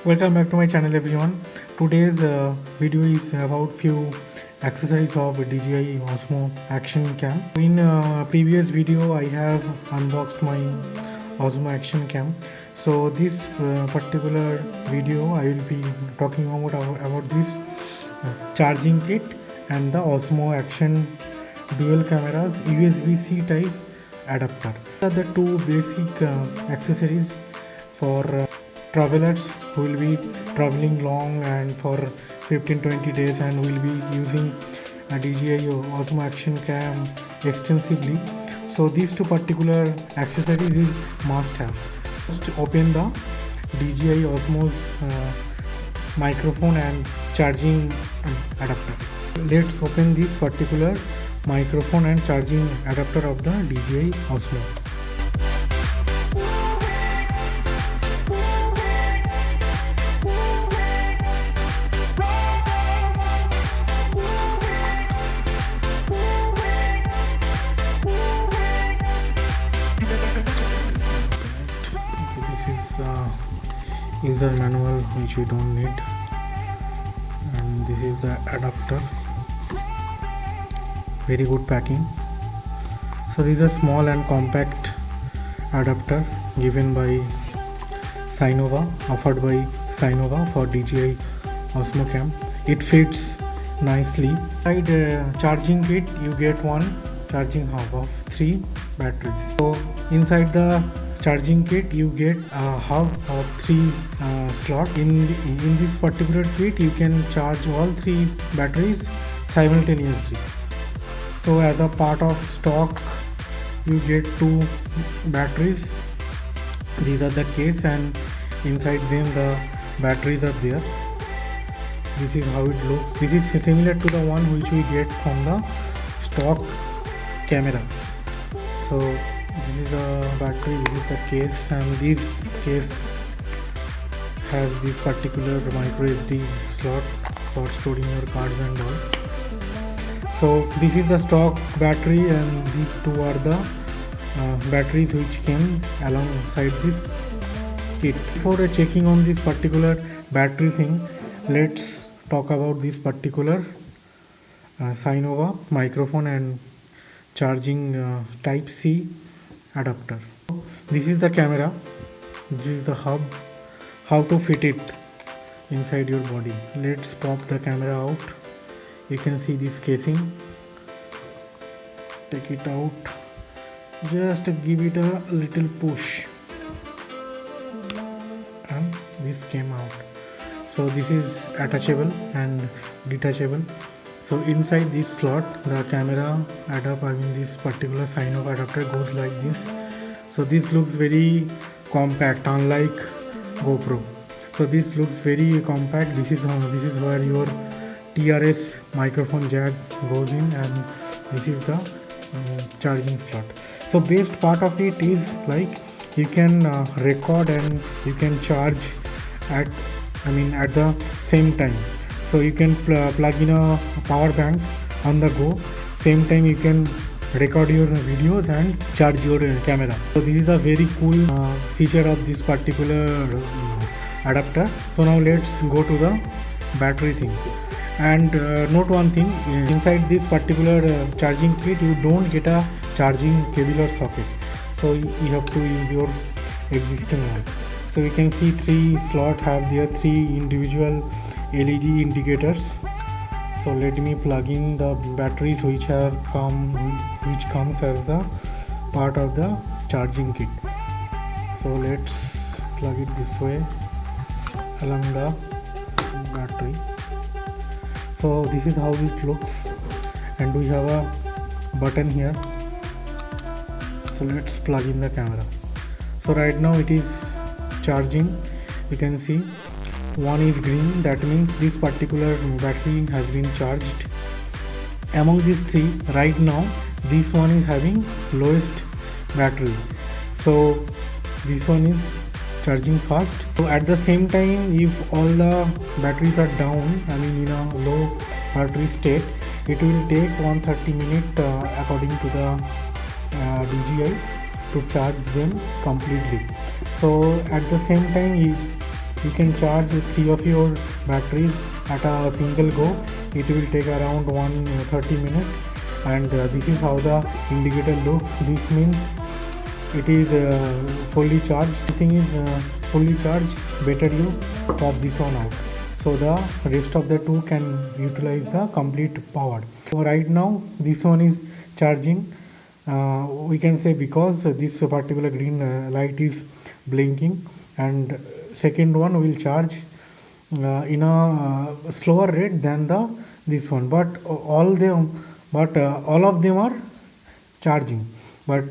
Welcome back to my channel everyone. Today's video is about few accessories of DJI Osmo Action Cam. In previous video I have unboxed my Osmo Action Cam. So this particular video I will be talking about this charging kit and the Osmo Action dual cameras USB-C type adapter. These are the two basic accessories for travelers who will be traveling long and for 15-20 days and will be using a DJI Osmo Action Cam extensively. So these two particular accessories is must have. Just open the DJI Osmo's microphone and charging adapter. Let's open this particular microphone and charging adapter of the DJI Osmo. User manual which we don't need, and this is the adapter. Very good packing. So this is a small and compact adapter given by Sinova, offered by Sinova for DJI Osmo Cam. It fits nicely. Inside charging kit you get one charging hub of 3 batteries. So inside the charging kit you get a hub of 3 slots. In this particular kit you can charge all 3 batteries simultaneously. So as a part of stock you get 2 batteries. These are the case and inside them the batteries are there. This is how it looks. This is similar to the one which we get from the stock camera. So this is the battery, this is the case, and this case has this particular micro SD slot for storing your cards and all. So this is the stock battery and these two are the batteries which came alongside this kit. Before checking on this particular battery thing, let's talk about this particular Sinova microphone and charging type C adapter. This is the camera, this is the hub. How to fit it inside your body? Let's pop the camera out. You can see this casing. Take it out, just give it a little push and this came out. So this is attachable and detachable. So inside this slot the camera adapter, this particular Sinova adapter goes like this. So this looks very compact, unlike GoPro. So this looks very compact. This is where your TRS microphone jack goes in, and this is the charging slot. So best part of it is like you can record and you can charge at the same time. So you can plug in a power bank on the go. Same time you can record your videos and charge your camera. So this is a very cool feature of this particular adapter. So now let's go to the battery thing. And note one thing, inside this particular charging kit you don't get a charging cable or socket. So you have to use your existing one. So you can see 3 slots have their 3 individual LED indicators. So let me plug in the batteries which comes as the part of the charging kit. So let's plug it this way along the battery. So this is how it looks, and we have a button here. So let's plug in the camera. So right now it is charging. You can see one is green, that means this particular battery has been charged. Among these 3 right now this one is having lowest battery, so this one is charging fast. So at the same time, if all the batteries are down, in a low battery state, it will take 130 minutes according to the DJI to charge them completely. So at the same time You can charge 3 of your batteries at a single go. It will take around 130 minutes, and this is how the indicator looks. This means it is fully charged. Everything is fully charged. Better you pop this one out, so the rest of the two can utilize the complete power. So right now this one is charging. We can say because this particular green light is blinking, and second one will charge in a slower rate than the this one, but all of them are charging, but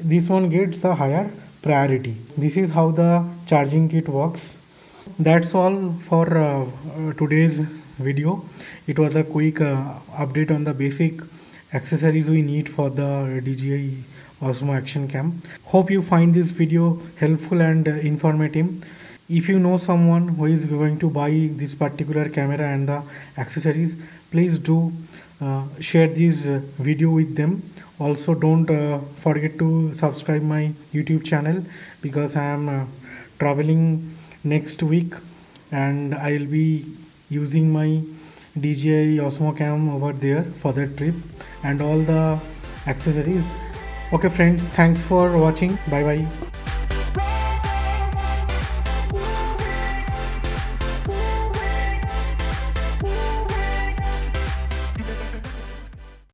this one gets the higher priority. This is how the charging kit works. That's all for today's video. It was a quick update on the basic accessories we need for the DJI Osmo Action Cam. Hope you find this video helpful and informative. If you know someone who is going to buy this particular camera and the accessories, please do share this video with them. Also, don't forget to subscribe my YouTube channel, because I am traveling next week and I will be using my DJI Osmo Cam over there for the trip and all the accessories. Okay friends, thanks for watching. Bye bye.